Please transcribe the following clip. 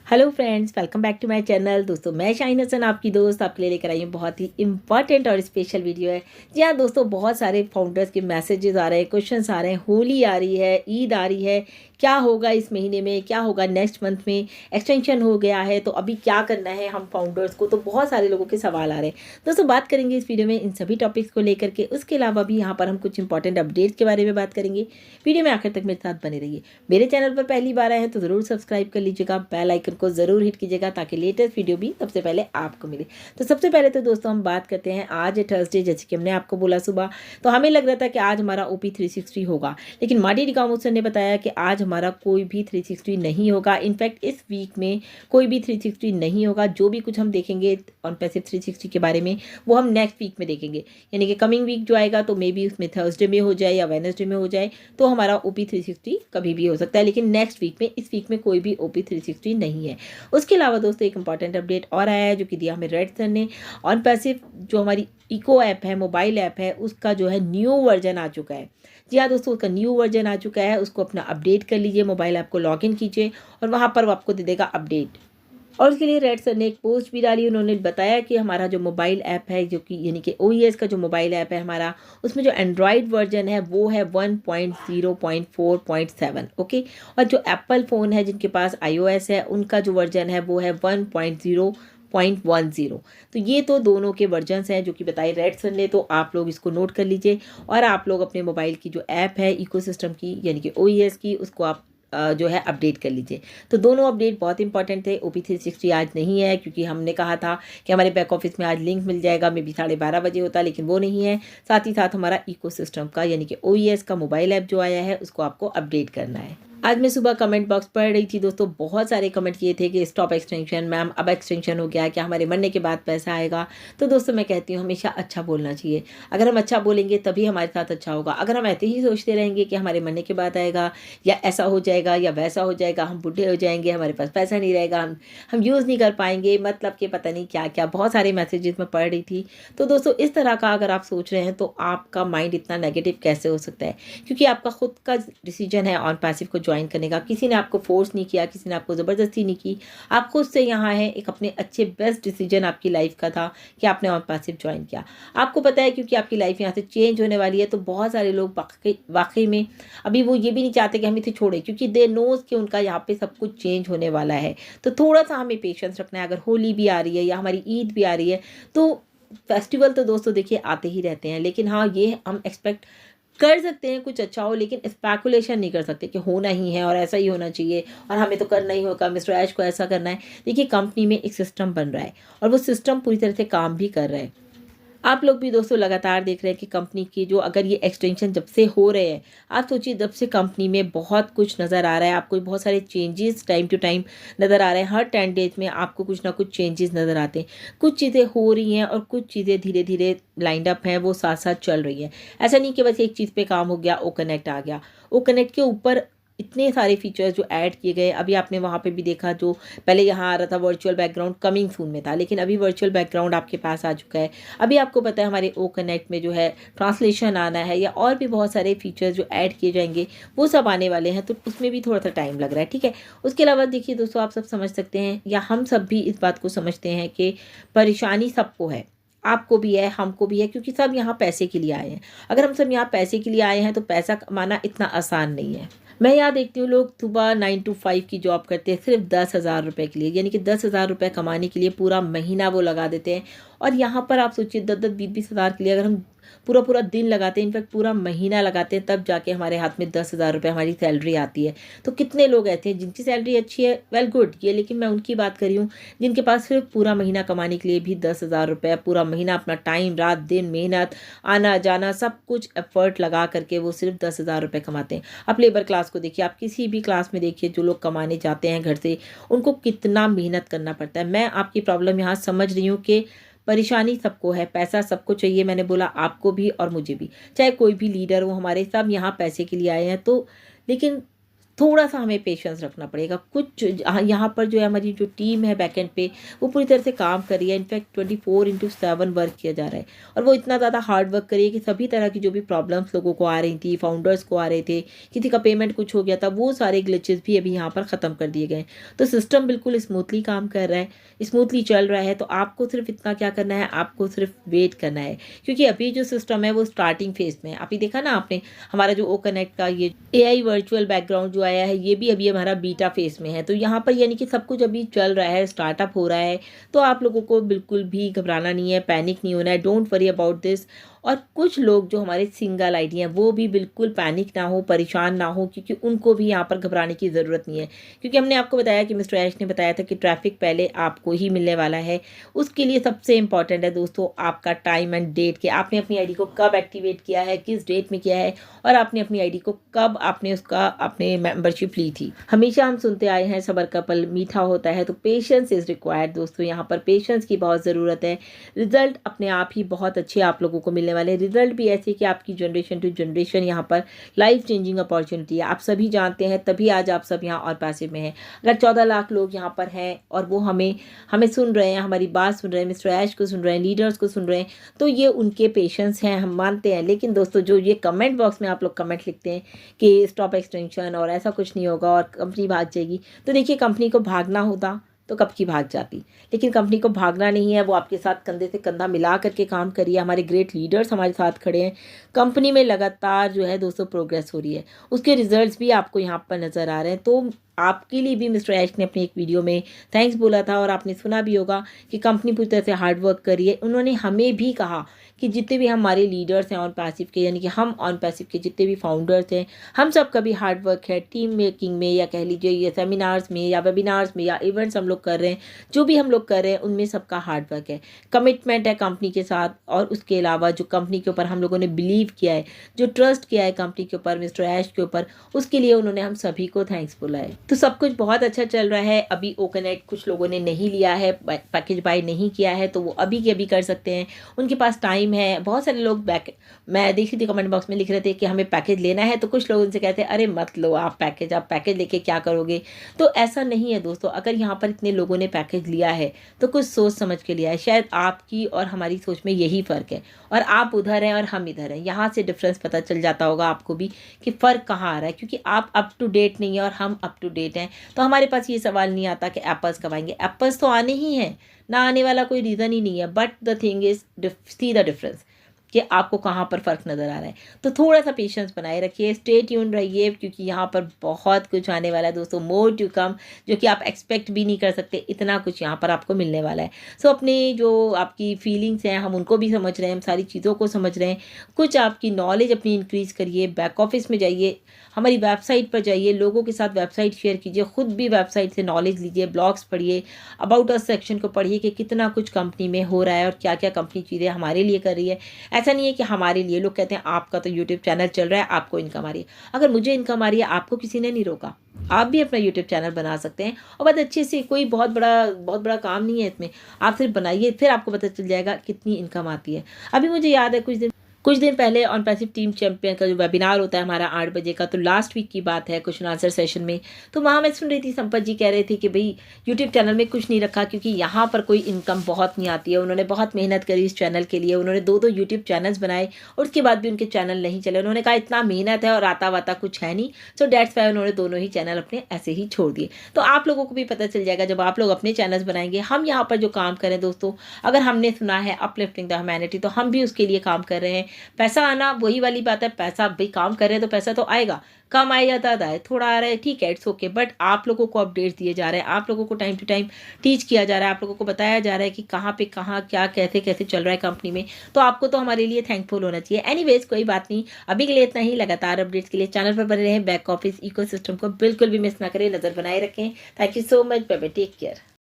Hello friends, welcome back to my channel. दोस्तों, मैं शाहीन हसन आपकी दोस्त आपके लिए लेकर आई हूँ बहुत ही इंपॉर्टेंट और स्पेशल वीडियो है। जी हाँ दोस्तों, बहुत सारे फाउंडर्स के मैसेजेस आ रहे हैं, क्वेश्चंस आ रहे हैं। होली आ रही है, ईद आ रही है, क्या होगा इस महीने में, क्या होगा नेक्स्ट मंथ में, एक्सटेंशन हो गया है तो अभी क्या करना है हम फाउंडर्स को। तो बहुत सारे लोगों के सवाल आ रहे हैं। दोस्तों, बात करेंगे इस वीडियो में इन सभी टॉपिक्स को लेकर के। उसके अलावा भी यहाँ पर हम कुछ इंपॉर्टेंट अपडेट्स के बारे में बात करेंगे। वीडियो में आखिर तक मेरे साथ बने रहिए। मेरे चैनल पर पहली बार आए हैं तो ज़रूर सब्सक्राइब कर लीजिएगा, बेल आइकन को ज़रूर हिट कीजिएगा ताकि लेटेस्ट वीडियो भी सबसे पहले आपको मिले। तो सबसे पहले तो दोस्तों हम बात करते हैं, आज है थर्सडे, जैसे कि हमने आपको बोला सुबह, तो हमें लग रहा था कि आज हमारा OP 360 होगा, लेकिन माडी रिकामो सर ने बताया कि आज हमारा कोई भी 360 नहीं होगा। इनफैक्ट इस वीक में कोई भी 360 नहीं होगा। जो भी कुछ हम देखेंगे ऑन पैसिव 360 के बारे में वो हम नेक्स्ट वीक में देखेंगे, यानी कि कमिंग वीक जो आएगा तो मे बी उसमें थर्सडे में हो जाए या वेडनेसडे में हो जाए, तो हमारा OP 360 कभी भी हो सकता है। लेकिन नेक्स्ट वीक में, इस वीक में कोई भी OP 360 नहीं है। उसके अलावा दोस्तों एक इंपॉर्टेंट अपडेट और आया है जो कि दिया हमें रेड सर ने। ऑन पैसिव जो हमारी इको ऐप है, मोबाइल ऐप है, उसका जो है न्यू वर्जन आ चुका है। जी हाँ दोस्तों, उसका न्यू वर्जन आ चुका है। उसको अपना अपडेट कर लीजिए, मोबाइल ऐप को लॉगिन कीजिए और वहाँ पर वो आपको दे देगा अपडेट। और उसके लिए रेड सर ने एक पोस्ट भी डाली। उन्होंने बताया कि हमारा जो मोबाइल ऐप है, जो कि यानी कि OES का जो मोबाइल ऐप है हमारा, उसमें जो एंड्रॉयड वर्जन है वो है 1.0.4.7। ओके, और जो एप्पल फ़ोन है जिनके पास iOS है, उनका जो वर्जन है वो है 1.0.10। तो ये तो दोनों के वर्जन्स हैं जो कि बताए रेड सर ने। तो आप लोग इसको नोट कर लीजिए और आप लोग अपने मोबाइल की जो ऐप है इकोसिस्टम की, यानी कि OES की, उसको आप जो है अपडेट कर लीजिए। तो दोनों अपडेट बहुत इंपॉर्टेंट थे। OP 360 आज नहीं है क्योंकि हमने कहा था कि हमारे बैक ऑफिस में आज लिंक मिल जाएगा, मे बी 12:30 बजे होता, लेकिन वो नहीं है। साथ ही साथ हमारा इकोसिस्टम का, यानी कि OES का मोबाइल ऐप जो आया है, उसको आपको अपडेट करना है। आज मैं सुबह कमेंट बॉक्स पढ़ रही थी दोस्तों, बहुत सारे कमेंट किए थे कि स्टॉप एक्सटेंशन मैम, अब एक्सटेंशन हो गया, क्या हमारे मरने के बाद पैसा आएगा। तो दोस्तों मैं कहती हूँ हमेशा अच्छा बोलना चाहिए। अगर हम अच्छा बोलेंगे तभी हमारे साथ अच्छा होगा। अगर हम ऐसे ही सोचते रहेंगे कि हमारे मरने के बाद आएगा, या ऐसा हो जाएगा या वैसा हो जाएगा, हम बूढ़े हो जाएंगे, हमारे पास पैसा नहीं रहेगा, हम यूज़ नहीं कर पाएंगे, मतलब कि पता नहीं क्या क्या बहुत सारे मैसेजेस मैं पढ़ रही थी। तो दोस्तों इस तरह का अगर आप सोच रहे हैं तो आपका माइंड इतना नेगेटिव कैसे हो सकता है, क्योंकि आपका खुद का डिसीजन है ऑन पैसिव को ज्वाइन करने का। किसी ने आपको फोर्स नहीं किया, किसी ने आपको ज़बरदस्ती नहीं की, आप खुद से यहाँ हैं। एक अपने अच्छे बेस्ट डिसीजन आपकी लाइफ का था कि आपने ऑन पैसिव ज्वाइन किया। आपको पता है क्योंकि आपकी लाइफ यहाँ से चेंज होने वाली है, तो बहुत सारे लोग वाकई में अभी वो ये भी नहीं चाहते कि हम इसे छोड़ें, क्योंकि दे नोज कि उनका यहाँ पे सब कुछ चेंज होने वाला है। तो थोड़ा सा हमें पेशेंस रखना है। अगर होली भी आ रही है या हमारी ईद भी आ रही है, तो फेस्टिवल तो दोस्तों देखिए आते ही रहते हैं, लेकिन हाँ ये हम एक्सपेक्ट कर सकते हैं कुछ अच्छा हो, लेकिन स्पेकुलेशन नहीं कर सकते कि होना ही है और ऐसा ही होना चाहिए और हमें तो करना ही होगा, मिस्टर ऐश को ऐसा करना है। देखिए कंपनी में एक सिस्टम बन रहा है और वो सिस्टम पूरी तरह से काम भी कर रहा है। आप लोग भी दोस्तों लगातार देख रहे हैं कि कंपनी की जो, अगर ये एक्सटेंशन जब से हो रहे हैं, आप सोचिए जब से कंपनी में बहुत कुछ नज़र आ रहा है आपको, बहुत सारे चेंजेस टाइम टू टाइम नज़र आ रहे हैं। हर 10 डेज में आपको कुछ ना कुछ चेंजेस नज़र आते हैं। कुछ चीज़ें हो रही हैं और कुछ चीज़ें धीरे धीरे लाइंड अप हैं, वो साथ साथ चल रही हैं। ऐसा नहीं कि बस एक चीज़ पे काम हो गया, ओ कनेक्ट आ गया। ओ कनेक्ट के ऊपर इतने सारे फीचर्स जो ऐड किए गए। अभी आपने वहाँ पे भी देखा, जो पहले यहाँ आ रहा था वर्चुअल बैकग्राउंड कमिंग सून में था, लेकिन अभी वर्चुअल बैकग्राउंड आपके पास आ चुका है। अभी आपको पता है हमारे ओ कनेक्ट में जो है ट्रांसलेशन आना है, या और भी बहुत सारे फीचर्स जो ऐड किए जाएंगे वो सब आने वाले हैं। तो उसमें भी थोड़ा सा टाइम लग रहा है, ठीक है। उसके अलावा देखिए दोस्तों, आप सब समझ सकते हैं, या हम सब भी इस बात को समझते हैं कि परेशानी सबको है, आपको भी है, हमको भी है, क्योंकि सब यहाँ पैसे के लिए आए हैं। अगर हम सब यहाँ पैसे के लिए आए हैं तो पैसा कमाना इतना आसान नहीं है। मैं यहाँ देखती हूँ लोग सुबह 9 to 5 की जॉब करते हैं सिर्फ 10,000 रुपये के लिए, यानी कि 10,000 रुपये कमाने के लिए पूरा महीना वो लगा देते हैं। और यहाँ पर आप सोचिए 10-10, 20-20 हज़ार के लिए अगर हम पूरा पूरा दिन लगाते हैं, इनफैक्ट पूरा महीना लगाते हैं, तब जाके हमारे हाथ में 10,000 रुपये हमारी सैलरी आती है। तो कितने लोग ऐसे हैं जिनकी सैलरी अच्छी है, वेल गुड ये, लेकिन मैं उनकी बात कर रही हूँ जिनके पास सिर्फ पूरा महीना कमाने के लिए भी 10,000 रुपये, पूरा महीना अपना टाइम, रात दिन मेहनत, आना जाना, सब कुछ एफर्ट लगा करके वो सिर्फ 10,000 रुपये कमाते हैं। आप लेबर क्लास को देखिए, आप किसी भी क्लास में देखिए, जो लोग कमाने जाते हैं घर से, उनको कितना मेहनत करना पड़ता है। मैं आपकी प्रॉब्लम यहाँ समझ रही हूँ कि परेशानी सबको है, पैसा सबको चाहिए। मैंने बोला आपको भी और मुझे भी, चाहे कोई भी लीडर हो हमारे, सब यहाँ पैसे के लिए आए हैं। तो लेकिन थोड़ा सा हमें पेशेंस रखना पड़ेगा। कुछ यहाँ पर जो है हमारी जो टीम है बैकएंड पे वो पूरी तरह से काम कर रही है। इनफैक्ट 24/7 वर्क किया जा रहा है और वो इतना ज़्यादा हार्ड वर्क करिए कि सभी तरह की जो भी प्रॉब्लम्स लोगों को आ रही थी, फाउंडर्स को आ रहे थे, किसी का पेमेंट कुछ हो गया था, वो सारे ग्लिचेस भी अभी यहाँ पर ख़त्म कर दिए गए। तो सिस्टम बिल्कुल स्मूथली काम कर रहा है, स्मूथली चल रहा है। तो आपको सिर्फ इतना क्या करना है, आपको सिर्फ वेट करना है, क्योंकि अभी जो सिस्टम है वो स्टार्टिंग फेज में है। अभी देखा ना आपने हमारा जो ओ कनेक्ट का ये AI वर्चुअल बैकग्राउंड जो आया है, ये भी अभी हमारा बीटा फेज में है। तो यहाँ पर यानी कि सब कुछ अभी चल रहा है, स्टार्टअप हो रहा है। तो आप लोगों को बिल्कुल भी घबराना नहीं है, पैनिक नहीं होना है, डोंट वरी अबाउट दिस। और कुछ लोग जो हमारे सिंगल आईडी हैं वो भी बिल्कुल पैनिक ना हो, परेशान ना हो, क्योंकि उनको भी यहाँ पर घबराने की ज़रूरत नहीं है। क्योंकि हमने आपको बताया कि मिस्टर ऐश ने बताया था कि ट्रैफिक पहले आपको ही मिलने वाला है। उसके लिए सबसे इंपॉर्टेंट है दोस्तों आपका टाइम एंड डेट, कि आपने अपनी आईडी को कब एक्टिवेट किया है, किस डेट में किया है, और आपने अपनी आईडी को कब आपने आपने मेंबरशिप ली थी। हमेशा हम सुनते आए हैं सबर का फल मीठा होता है, तो पेशेंस इज़ रिक्वायर्ड दोस्तों। यहाँ पर पेशेंस की बहुत ज़रूरत है। रिजल्ट अपने आप ही बहुत अच्छे आप लोगों को मिलने वाले। रिजल्ट भी ऐसे कि आपकी जनरेशन टू जनरेशन यहाँ पर लाइफ चेंजिंग अपॉर्चुनिटी है। आप सभी जानते हैं, तभी आज आप सब यहाँ और पैसे में हैं। अगर 14 लाख लोग यहाँ पर हैं और वो हमें सुन रहे हैं, हमारी बात सुन रहे हैं, मिस्टर ऐश को सुन रहे हैं, लीडर्स को सुन रहे हैं, तो ये उनके पेशेंस हैं, हम मानते हैं। लेकिन दोस्तों जो ये कमेंट बॉक्स में आप लोग कमेंट लिखते हैं कि स्टॉप एक्सटेंशन और ऐसा कुछ नहीं होगा और कंपनी भाग जाएगी, तो देखिए कंपनी को भागना होता तो कब की भाग जाती। लेकिन कंपनी को भागना नहीं है, वो आपके साथ कंधे से कंधा मिला करके काम करिए। हमारे ग्रेट लीडर्स हमारे साथ खड़े हैं। कंपनी में लगातार जो है दोस्तों प्रोग्रेस हो रही है, उसके रिजल्ट्स भी आपको यहाँ पर नज़र आ रहे हैं। तो आपके लिए भी मिस्टर ऐश ने अपनी एक वीडियो में थैंक्स बोला था और आपने सुना भी होगा कि कंपनी पूरी तरह से हार्ड वर्क करी है। उन्होंने हमें भी कहा कि जितने भी हमारे लीडर्स हैं ऑन पैसिव के, यानी कि हम ऑन पैसिव के जितने भी फाउंडर्स हैं, हम सब का भी हार्ड वर्क है टीम मेकिंग में, या कह लीजिए ये सेमिनार्स में या वेबिनार्स में या इवेंट्स हम लोग कर रहे हैं, जो भी हम लोग कर रहे हैं उनमें सबका हार्ड वर्क है, कमिटमेंट है कंपनी के साथ। और उसके अलावा जो कंपनी के ऊपर हम लोगों ने बिलीव किया है, जो ट्रस्ट किया है कंपनी के ऊपर, मिस्टर ऐश के ऊपर, उसके लिए उन्होंने हम सभी को थैंक्स बोला है। तो सब कुछ बहुत अच्छा चल रहा है। अभी ओ कनेक्ट कुछ लोगों ने नहीं लिया है, पैकेज बाय नहीं किया है, तो वो अभी के अभी कर सकते हैं, उनके पास टाइम है। बहुत सारे लोग मैं देख रही थी कमेंट बॉक्स में लिख रहे थे कि हमें पैकेज लेना है, तो कुछ लोग उनसे कहते हैं अरे मत लो आप पैकेज लेके क्या करोगे। तो ऐसा नहीं है दोस्तों, अगर यहाँ पर इतने लोगों ने पैकेज लिया है तो कुछ सोच समझ के लिया है। शायद आपकी और हमारी सोच में यही फ़र्क है, और आप उधर हैं और हम इधर हैं। यहाँ से डिफरेंस पता चल जाता होगा आपको भी कि फ़र्क कहाँ आ रहा है, क्योंकि आप अप टू डेट नहीं है और हम अप टू डेट हैं। तो हमारे पास ये सवाल नहीं आता कि एप्पल्स कब आएंगे। एप्पल्स तो आने ही हैं, ना आने वाला कोई रीज़न ही नहीं है। But the thing is see the difference कि आपको कहाँ पर फ़र्क नज़र आ रहा है। तो थोड़ा सा पेशेंस बनाए रखिए, स्टे ट्यून रहिए, क्योंकि यहाँ पर बहुत कुछ आने वाला है दोस्तों, मोर टू कम, जो कि आप एक्सपेक्ट भी नहीं कर सकते, इतना कुछ यहाँ पर आपको मिलने वाला है। सो अपने जो आपकी फीलिंग्स हैं हम उनको भी समझ रहे हैं, हम सारी चीज़ों को समझ रहे हैं। कुछ आपकी नॉलेज अपनी इंक्रीज़ करिए, बैक ऑफिस में जाइए, हमारी वेबसाइट पर जाइए, लोगों के साथ वेबसाइट शेयर कीजिए, खुद भी वेबसाइट से नॉलेज लीजिए, ब्लॉग्स पढ़िए, अबाउट अस सेक्शन को पढ़िए कि कितना कुछ कंपनी में हो रहा है और क्या क्या कंपनी चीज़ें हमारे लिए कर रही है। ऐसा नहीं है कि हमारे लिए, लोग कहते हैं आपका तो यूट्यूब चैनल चल रहा है, आपको इनकम आ रही है। अगर मुझे इनकम आ रही है, आपको किसी ने नहीं रोका, आप भी अपना यूट्यूब चैनल बना सकते हैं, और बहुत अच्छे से, कोई बहुत बड़ा काम नहीं है इसमें। आप सिर्फ बनाइए, फिर आपको पता चल जाएगा कितनी इनकम आती है। अभी मुझे याद है कुछ दिन पहले ऑन पैसिव टीम चैंपियन का जो वेबिनार होता है हमारा 8 बजे का, तो लास्ट वीक की बात है, क्वेश्चन आंसर सेशन में, तो वहाँ मैं सुन रही थी संपत जी कह रहे थे कि भाई यूट्यूब चैनल में कुछ नहीं रखा क्योंकि यहाँ पर कोई इनकम बहुत नहीं आती है। उन्होंने बहुत मेहनत करी इस चैनल के लिए, उन्होंने 2 यूट्यूब चैनल्स बनाए और उसके बाद भी उनके चैनल नहीं चले। उन्होंने कहा इतना मेहनत है और आता वाता कुछ है नहीं, सो डेट्स वाई उन्होंने दोनों ही चैनल अपने ऐसे ही छोड़ दिए। तो आप लोगों को भी पता चल जाएगा जब आप लोग अपने चैनल्स बनाएंगे। हम यहाँ पर जो काम करें दोस्तों, अगर हमने सुना है अपलिफ्टिंग द ह्यूमैनिटी, तो हम भी उसके लिए काम कर रहे हैं। पैसा आना वही वाली बात है, पैसा भाई काम कर रहे हैं तो पैसा तो आएगा, कम आए या ज़्यादा आए, थोड़ा आ रहा है ठीक है, इट्स ओके। बट आप लोगों को अपडेट्स दिए जा रहे हैं, आप लोगों को टाइम टू टाइम टीच किया जा रहा है, आप लोगों को बताया जा रहा है कि कहाँ पे कहाँ क्या कैसे कैसे चल रहा है कंपनी में। तो आपको तो हमारे लिए थैंकफुल होना चाहिए। एनीवेज कोई बात नहीं, अभी के लिए इतना ही। लगातार अपडेट्स के लिए चैनल पर बने रहें, बैक ऑफिस इकोसिस्टम को बिल्कुल भी मिस ना करें, नज़र बनाए रखें। Thank you so much, bye bye, take care.